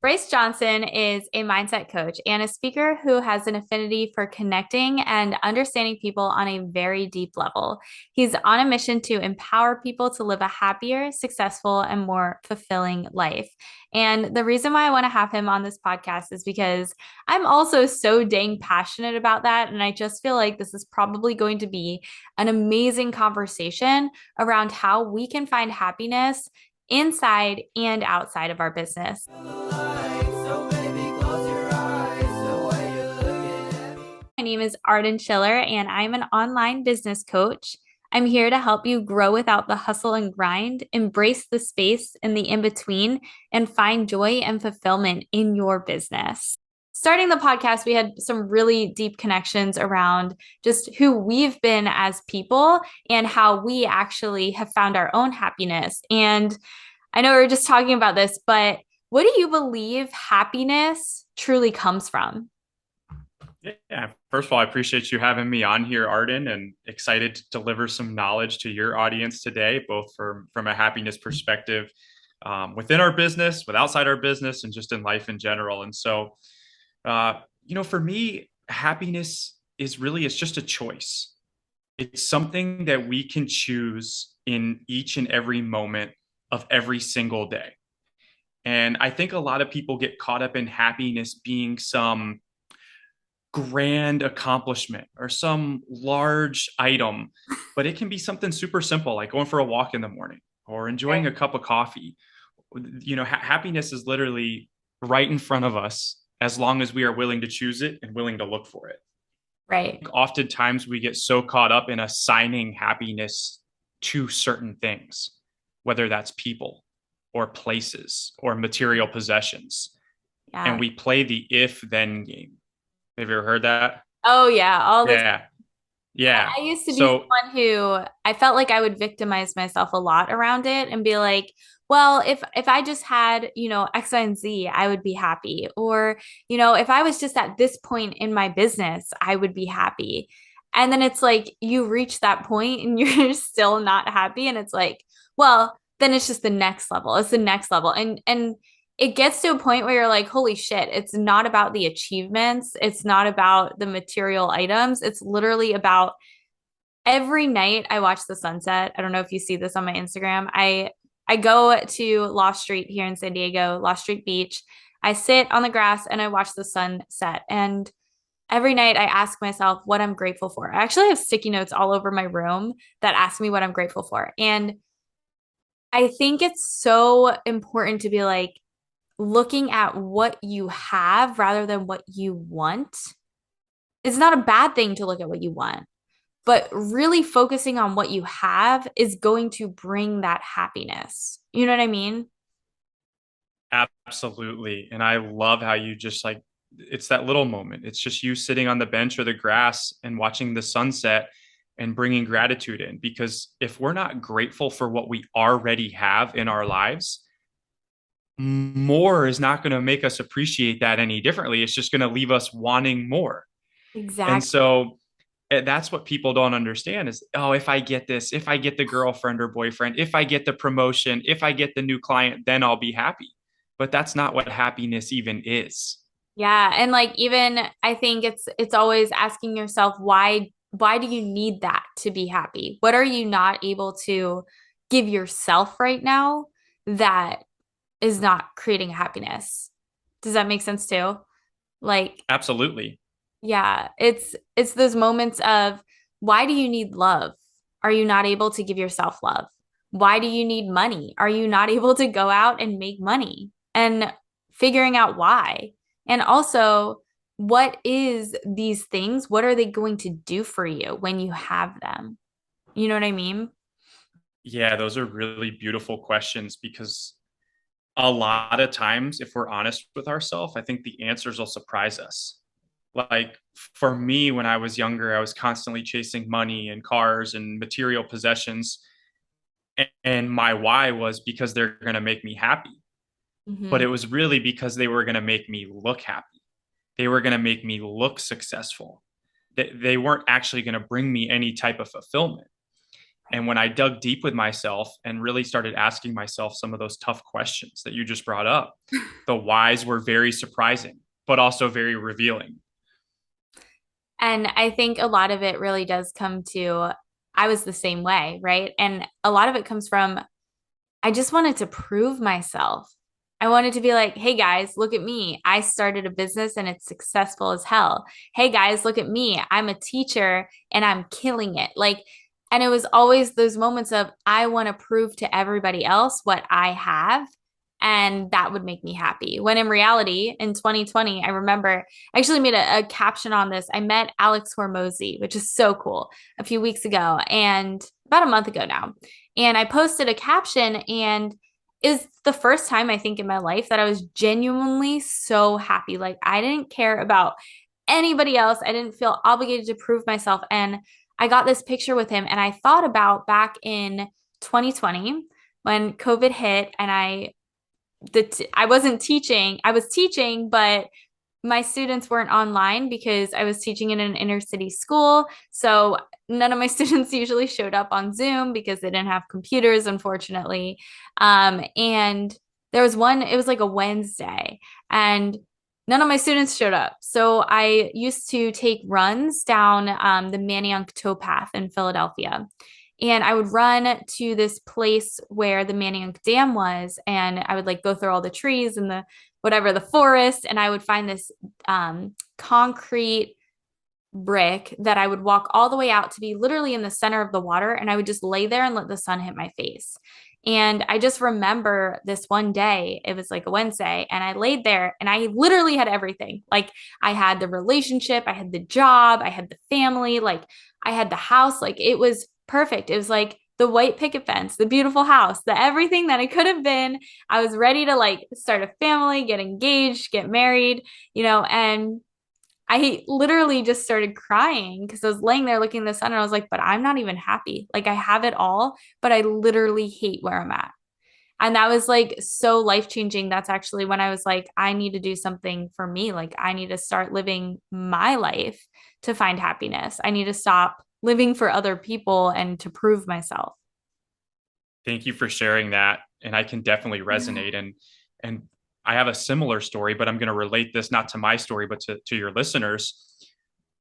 Bryce Johnson is a mindset coach and a speaker who has an affinity for connecting and understanding people on a very deep level. He's on a mission to empower people to live a happier, successful, and more fulfilling life. And the reason why I want to have him on this podcast is because I'm also so dang passionate about that. And I just feel like this is probably going to be an amazing conversation around how we can find happiness inside and outside of our business. My name is Arden Schiller, and I'm an online business coach. I'm here to help you grow without the hustle and grind, embrace the space and the in between, and find joy and fulfillment in your business. Starting the podcast, we had some really deep connections around just who we've been as people and how we actually have found our own happiness. And I know we were just talking about this, but what do you believe happiness truly comes from? Yeah, first of all, I appreciate you having me on here, Arden, and excited to deliver some knowledge to your audience today, both from a happiness perspective within our business, with outside our business, and just in life in general. And so, for me, happiness is really it's just a choice. It's something that we can choose in each and every moment of every single day. And I think a lot of people get caught up in happiness being some grand accomplishment or some large item, but it can be something super simple, like going for a walk in the morning or enjoying a cup of coffee. Happiness is literally right in front of us as long as we are willing to choose it and willing to look for it. Right. Oftentimes we get so caught up in assigning happiness to certain things, whether that's people or places or material possessions. And Yeah. we play the if then game. Have you ever heard that? Oh, yeah. All this. Yeah. Yeah. I used to be So, someone who I felt like I would victimize myself a lot around it and be like, well, if I just had, X, Y, and Z, I would be happy. Or, if I was just at this point in my business, I would be happy. And then it's like you reach that point and you're still not happy. And it's like, well, then it's just the next level. It's the next level. And it gets to a point where you're like, holy shit, it's not about the achievements. It's not about the material items. It's literally about every night I watch the sunset. I don't know if you see this on my Instagram. I go to Lost Street here in San Diego, Lost Street Beach. I sit on the grass and I watch the sun set. And every night I ask myself what I'm grateful for. I actually have sticky notes all over my room that ask me what I'm grateful for. And I think it's so important to be like looking at what you have rather than what you want. It's not a bad thing to look at what you want, but really focusing on what you have is going to bring that happiness. You know what I mean? absolutely. And I love how you just like it's that little moment. It's just you sitting on the bench or the grass and watching the sunset and bringing gratitude in. Because if we're not grateful for what we already have in our lives, more is not going to make us appreciate that any differently. It's just going to leave us wanting more. And Exactly. so that's what people don't understand is, oh, if I get this, if I get the girlfriend or boyfriend, if I get the promotion, if I get the new client, then I'll be happy. But that's not what happiness even is. Yeah, and like even I think it's always asking yourself why do you need that to be happy? What are you not able to give yourself right now that is not creating happiness? Does that make sense too? Like Absolutely. yeah, it's those moments of why do you need love? Are you not able to give yourself love? Why do you need money? Are you not able to go out and make money? And figuring out why. And also, what is these things? What are they going to do for you when you have them? You know what I mean? Yeah, those are really beautiful questions because a lot of times, if we're honest with ourselves, I think the answers will surprise us. Like for me, when I was younger, I was constantly chasing money and cars and material possessions. And my why was because they're going to make me happy. But Hmm. it was really because they were going to make me look happy. They were going to make me look successful. They weren't actually going to bring me any type of fulfillment. And when I dug deep with myself and really started asking myself some of those tough questions that you just brought up, the whys were very surprising, but also very revealing. And I think a lot of it really does come to, I was the same way, right? And a lot of it comes from, I just wanted to prove myself. I wanted to be like, hey guys, look at me. I started a business and it's successful as hell. Hey guys, look at me. I'm a teacher and I'm killing it. Like, and it was always those moments of, I want to prove to everybody else what I have. And that would make me happy. When in reality, in 2020, I remember I actually made a caption on this. I met Alex Hormozy, which is so cool, a few weeks ago and about a month ago now. And I posted a caption, and is the first time I think in my life that I was genuinely so happy. Like I didn't care about anybody else. I didn't feel obligated to prove myself. And I got this picture with him, and I thought about back in 2020 when COVID hit, and I wasn't teaching. I was teaching, but my students weren't online because I was teaching in an inner city school. So none of my students usually showed up on Zoom because they didn't have computers, unfortunately. And there was one, it was like a Wednesday, and none of my students showed up. So I used to take runs down the Manayunk Towpath in Philadelphia. And I would run to this place where the Manayunk Dam was, and I would like go through all the trees and the whatever the forest, and I would find this concrete brick that I would walk all the way out to be literally in the center of the water, and I would just lay there and let the sun hit my face. And I just remember this one day, it was like a Wednesday, and I laid there and I literally had everything. Like I had the relationship, I had the job, I had the family, like I had the house, like it was perfect. It was like the white picket fence, the beautiful house, the everything that it could have been. I was ready to like start a family, get engaged, get married, and I literally just started crying because I was laying there looking at the sun, and I was like, but I'm not even happy. Like I have it all, but I literally hate where I'm at. And that was like so life changing. That's actually when I was like, I need to do something for me. Like I need to start living my life to find happiness. I need to stop living for other people and to prove myself. Thank you for sharing that. And I can definitely resonate. And I have a similar story, but I'm going to relate this not to my story, but to your listeners.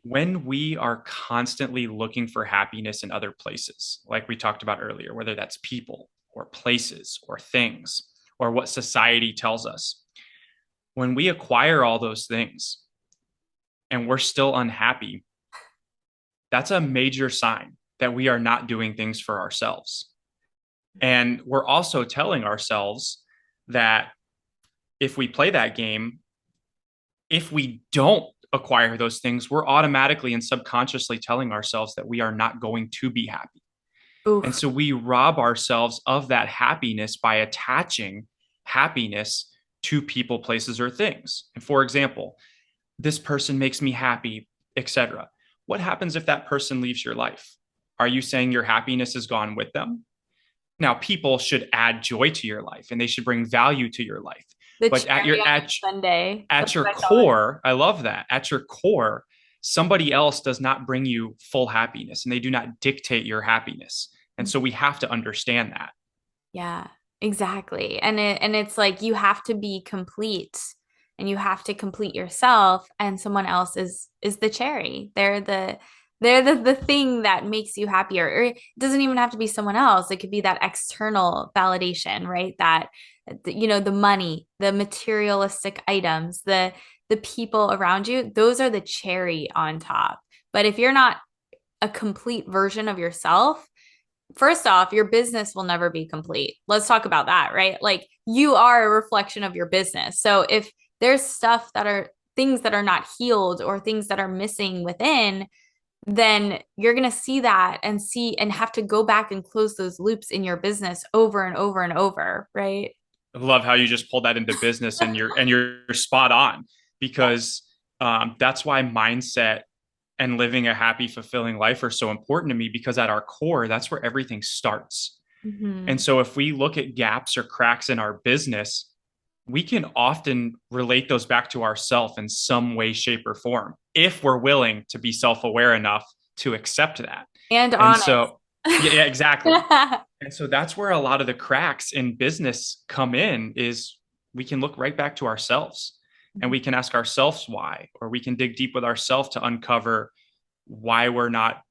When we are constantly looking for happiness in other places, like we talked about earlier, whether that's people or places or things or what society tells us, when we acquire all those things and we're still unhappy, that's a major sign that we are not doing things for ourselves. And we're also telling ourselves that if we play that game, if we don't acquire those things, we're automatically and subconsciously telling ourselves that we are not going to be happy. And Oof. so we rob ourselves of that happiness by attaching happiness to people, places, or things. And for example, this person makes me happy, etc. What happens if that person leaves your life? Are you saying your happiness is gone with them? Now, people should add joy to your life and they should bring value to your life. The But at your cherry on Sunday. at That's your what I call it. core, I love that. At your core, somebody else does not bring you full happiness and they do not dictate your happiness. And so we have to understand that. Yeah, exactly. And it's like you have to be complete, and you have to complete yourself, and someone else is the cherry. They're the thing that makes you happier. Or it doesn't even have to be someone else. It could be that external validation, right? That the money, the materialistic items, the people around you, those are the cherry on top. But if you're not a complete version of yourself, first off, your business will never be complete. Let's talk about that, right? Like you are a reflection of your business. So if there's stuff that are things that are not healed or things that are missing within, then you're going to see that and see and have to go back and close those loops in your business over and over and over, right? I love how you just pulled that into business and you're spot on because that's why mindset and living a happy, fulfilling life are so important to me because at our core, that's where everything starts. And Mm-hmm. so if we look at gaps or cracks in our business, we can often relate those back to ourself in some way, shape, or form if we're willing to be self-aware enough to accept that. And And so honest. Yeah, exactly. And so that's where a lot of the cracks in business come in is we can look right back to ourselves and we can ask ourselves why, or we can dig deep with ourselves to uncover why we're not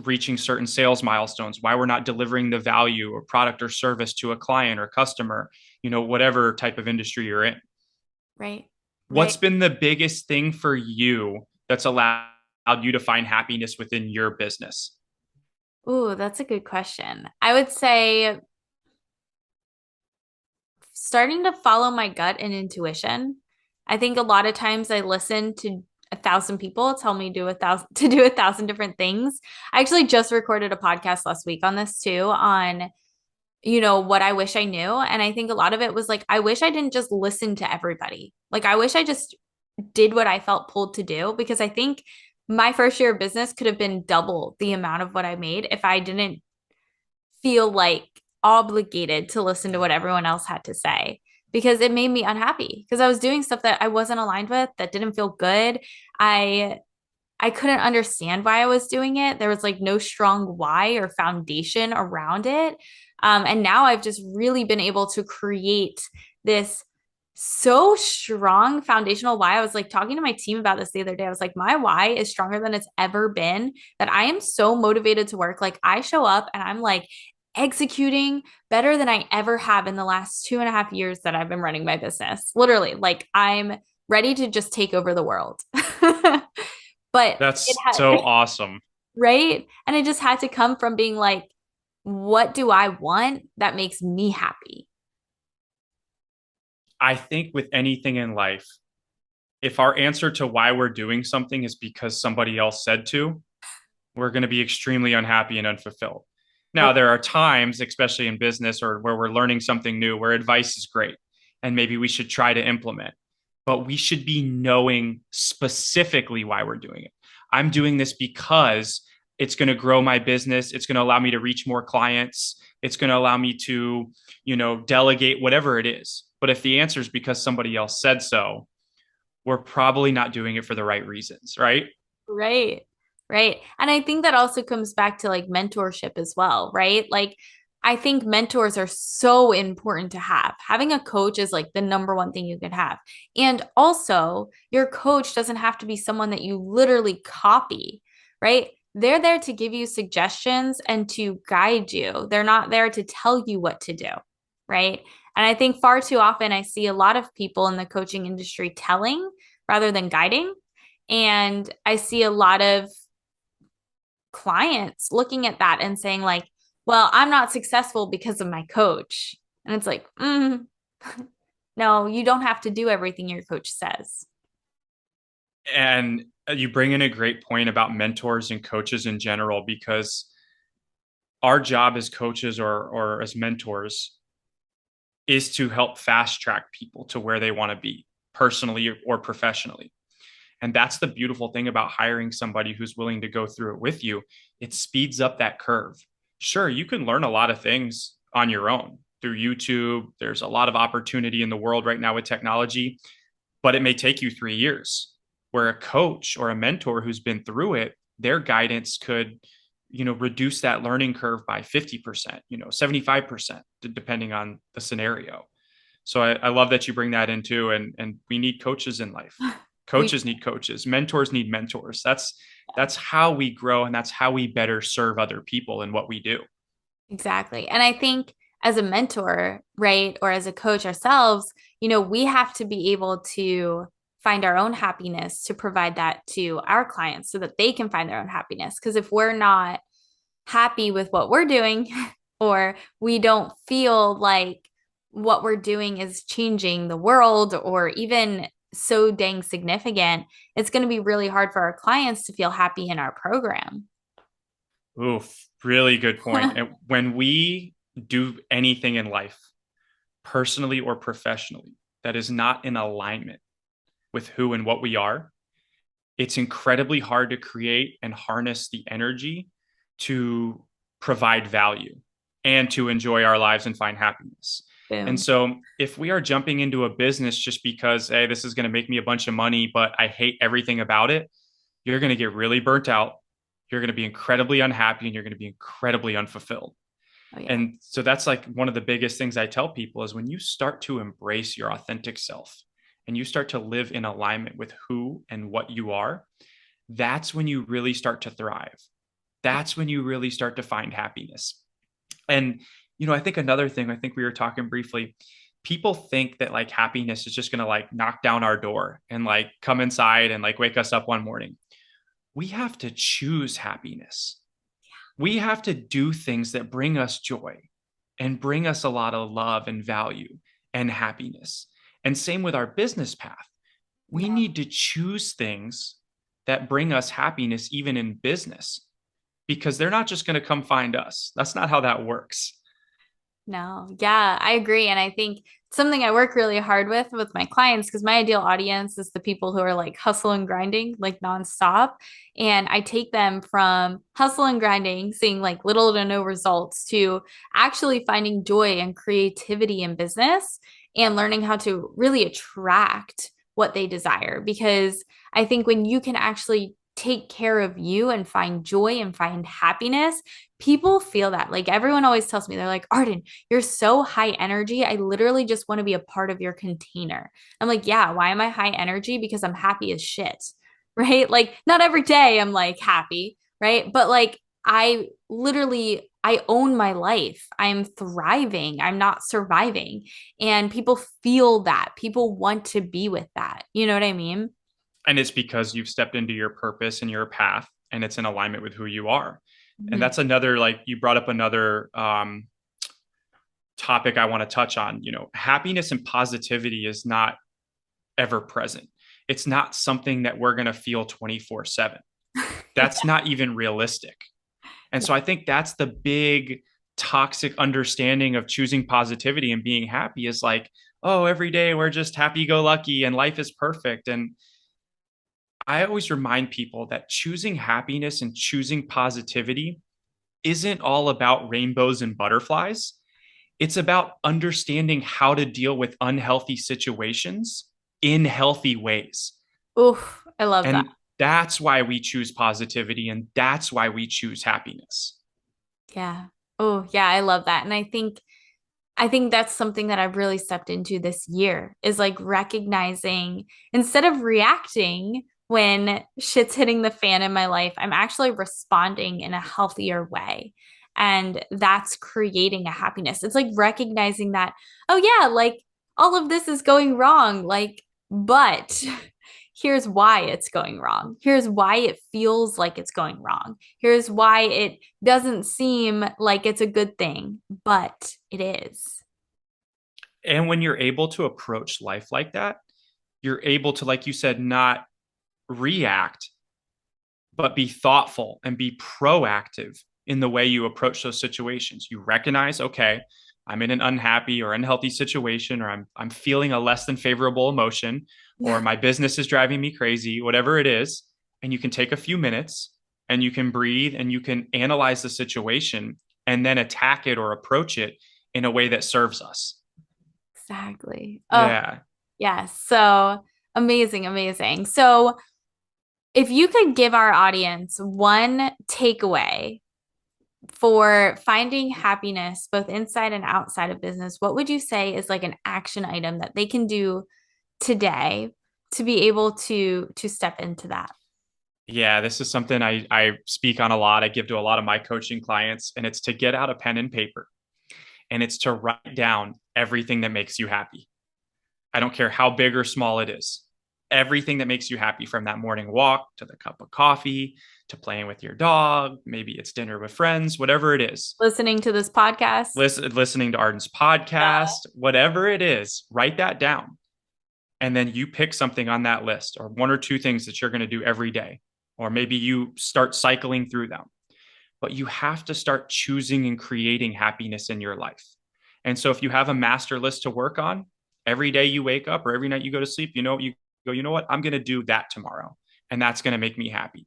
reaching certain sales milestones, why we're not delivering the value or product or service to a client or customer, whatever type of industry you're in. Right. Right. What's been the biggest thing for you that's allowed you to find happiness within your business? Ooh, that's a good question. I would say starting to follow my gut and intuition. I think a lot of times I listen to 1,000 people tell me to do 1,000 different things. I actually just recorded a podcast last week on this too, on what I wish I knew. And I think a lot of it was like, I wish I didn't just listen to everybody. Like, I wish I just did what I felt pulled to do, because I think my first year of business could have been double the amount of what I made if I didn't feel like obligated to listen to what everyone else had to say, because it made me unhappy because I was doing stuff that I wasn't aligned with, that didn't feel good. I I couldn't understand why I was doing it. There was like no strong why or foundation around it. And now I've just really been able to create this so strong foundational why. I was like talking to my team about this the other day. I was like, my why is stronger than it's ever been, that I am so motivated to work. Like, I show up and I'm like executing better than I ever have in the last 2.5 years that I've been running my business. Literally, like, I'm ready to just take over the world. But it That's had, so awesome. right? And it just had to come from being like, what do I want that makes me happy? I think with anything in life, if our answer to why we're doing something is because somebody else said to, we're going to be extremely unhappy and unfulfilled. Now, there are times, especially in business or where we're learning something new, where advice is great and maybe we should try to implement, but we should be knowing specifically why we're doing it. I'm doing this because it's going to grow my business. It's going to allow me to reach more clients. It's going to allow me to, delegate whatever it is. But if the answer is because somebody else said so, we're probably not doing it for the right reasons, right? Right. Right. And I think that also comes back to like mentorship as well, right? Like, I think mentors are so important to have. Having a coach is like the number one thing you can have. And also, your coach doesn't have to be someone that you literally copy, right? They're there to give you suggestions and to guide you. They're not there to tell you what to do, right? And I think far too often I see a lot of people in the coaching industry telling rather than guiding. And I see a lot of clients looking at that and saying, like, well, I'm not successful because of my coach. And it's like, no, you don't have to do everything your coach says. And you bring in a great point about mentors and coaches in general, because our job as coaches or as mentors is to help fast track people to where they want to be personally or professionally. And that's the beautiful thing about hiring somebody who's willing to go through it with you. It speeds up that curve. Sure, you can learn a lot of things on your own through YouTube. There's a lot of opportunity in the world right now with technology, but it may take you 3 years. Where a coach or a mentor who's been through it, their guidance could, reduce that learning curve by 50%, 75%, depending on the scenario. So I love that you bring that into, and we need coaches in life. We Coaches need coaches, mentors need mentors. That's how we grow, and that's how we better serve other people in what we do. exactly. And I think as a mentor, right, or as a coach ourselves, we have to be able to find our own happiness to provide that to our clients so that they can find their own happiness. Because if we're not happy with what we're doing, or we don't feel like what we're doing is changing the world or even so dang significant, it's going to be really hard for our clients to feel happy in our program. Oof, really good point. And when we do anything in life, personally or professionally, that is not in alignment with who and what we are, it's incredibly hard to create and harness the energy to provide value and to enjoy our lives and find happiness. And Boom. so, if we are jumping into a business just because, hey, this is going to make me a bunch of money, but I hate everything about it, you're going to get really burnt out. you're going to be incredibly unhappy and you're going to be incredibly unfulfilled. Oh yeah. And so that's like one of the biggest things I tell people is when you start to embrace your authentic self and you start to live in alignment with who and what you are, that's when you really start to thrive. That's when you really start to find happiness. And, I think another thing, I think we were talking briefly, people think that like happiness is just going to like knock down our door and like come inside and like wake us up one morning. We have to choose happiness. We have to do things that bring us joy and bring us a lot of love and value and happiness. And same with our business path. We Yeah. need to choose things that bring us happiness, even in business, because they're not just going to come find us. That's not how that works. No, yeah, I agree. And I think something I work really hard with my clients, because my ideal audience is the people who are like hustle and grinding, like nonstop. And I take them from hustle and grinding, seeing like little to no results, to actually finding joy and creativity in business and learning how to really attract what they desire. Because I think when you can actually take care of you and find joy and find happiness, people feel that. Like everyone always tells me, they're like, Arden, you're so high energy. I literally just want to be a part of your container. I'm like, yeah, why am I high energy? Because I'm happy as shit. Right? Like, not every day I'm like happy, right? But like, I own my life. I'm thriving. I'm not surviving. And people feel that. People want to be with that. You know what I mean? And it's because you've stepped into your purpose and your path and it's in alignment with who you are. And Mhm. that's another, like you brought up another topic I want to touch on. Happiness and positivity is not ever present. It's not something that we're going to feel 24/7. That's not even realistic. And so I think that's the big toxic understanding of choosing positivity and being happy is like, oh, every day we're just happy go lucky and life is perfect. And I always remind people that choosing happiness and choosing positivity isn't all about rainbows and butterflies. It's about understanding how to deal with unhealthy situations in healthy ways. Oof, I love that. And that's why we choose positivity and that's why we choose happiness. Yeah. Oh, yeah, I love that. And I think that's something that I've really stepped into this year, is like recognizing, instead of reacting when shit's hitting the fan in my life, I'm actually responding in a healthier way. And that's creating a happiness. It's like recognizing that, oh yeah, like all of this is going wrong. Like, but here's why it's going wrong. Here's why it feels like it's going wrong. Here's why it doesn't seem like it's a good thing, but it is. And when you're able to approach life like that, you're able to, like you said, not react, but be thoughtful and be proactive in the way you approach those situations. You recognize, okay, I'm in an unhappy or unhealthy situation, or I'm feeling a less than favorable emotion, or my business is driving me crazy, whatever it is. And you can take a few minutes and you can breathe and you can analyze the situation and then attack it or approach it in a way that serves us. Exactly. Oh, Yeah. yes. So amazing, amazing. So if you could give our audience one takeaway for finding happiness both inside and outside of business, what would you say is like an action item that they can do today to be able to step into that? Yeah, this is something I speak on a lot. I give to a lot of my coaching clients, and it's to get out a pen and paper and it's to write down everything that makes you happy. I don't care how big or small it is. Everything that makes you happy, from that morning walk to the cup of coffee to playing with your dog, maybe it's dinner with friends, whatever it is. Listening to this podcast? Listening to Arden's Yeah. podcast, whatever it is, write that down. And then you pick something on that list, or one or two things that you're going to do every day. Or maybe you start cycling through them. But you have to start choosing and creating happiness in your life. And so if you have a master list to work on, every day you wake up or every night you go to sleep, you go, you know what? I'm going to do that tomorrow. And that's going to make me happy.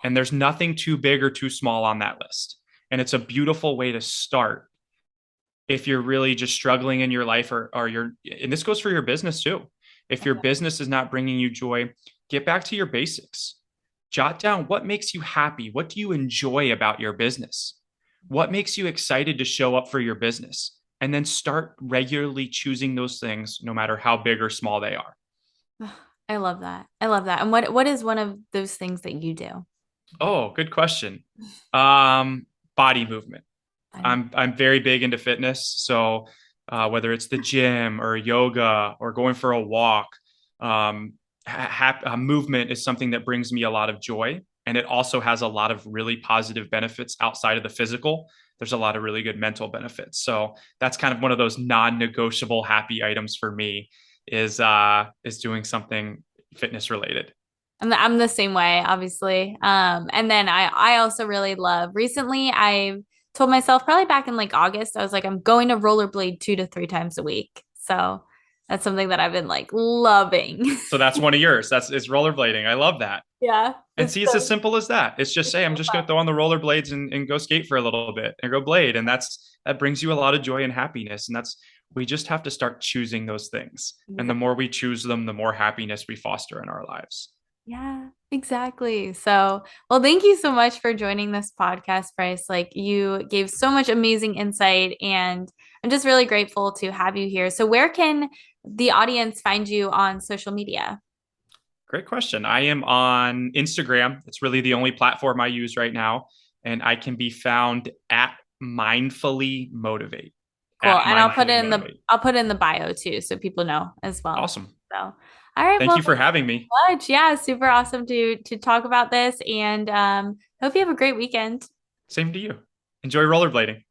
And there's nothing too big or too small on that list. And it's a beautiful way to start if you're really just struggling in your life, or you're, and this goes for your business too. If your business is not bringing you joy, get back to your basics. Jot down what makes you happy. What do you enjoy about your business? What makes you excited to show up for your business? And then start regularly choosing those things, no matter how big or small they are. I love that. I love that. And what is one of those things that you do? Oh, good question. Body movement. I'm very big into fitness, so whether it's the gym or yoga or going for a walk, movement is something that brings me a lot of joy, and it also has a lot of really positive benefits outside of the physical. There's a lot of really good mental benefits. So that's kind of one of those non-negotiable happy items for me is doing something fitness related. I'm the same way, obviously. And then I also really love recently I told myself probably back in like August, I was like, I'm going to rollerblade 2 to 3 times a week. So that's something that I've been like loving. So that's one of yours. That's is rollerblading. I love that. Yeah. And see, it's as simple as that. It's just say, I'm So just going to fun. throw on the rollerblades and go skate for a little bit and go blade. And that brings you a lot of joy and happiness. And we just have to start choosing those things. And the more we choose them, the more happiness we foster in our lives. Yeah, exactly. So, well, thank you so much for joining this podcast, Bryce. Like, you gave so much amazing insight, and I'm just really grateful to have you here. So, where can the audience find you on social media? Great question. I am on Instagram. It's really the only platform I use right now. And I can be found at mindfully motivate. Cool. At And mindfully motivate. I'll put in the bio too, so people know as well. Awesome. So, all right. Thank Well, you for thank having me. you so much. Yeah, super awesome to talk about this, and hope you have a great weekend. Same to you. Enjoy rollerblading.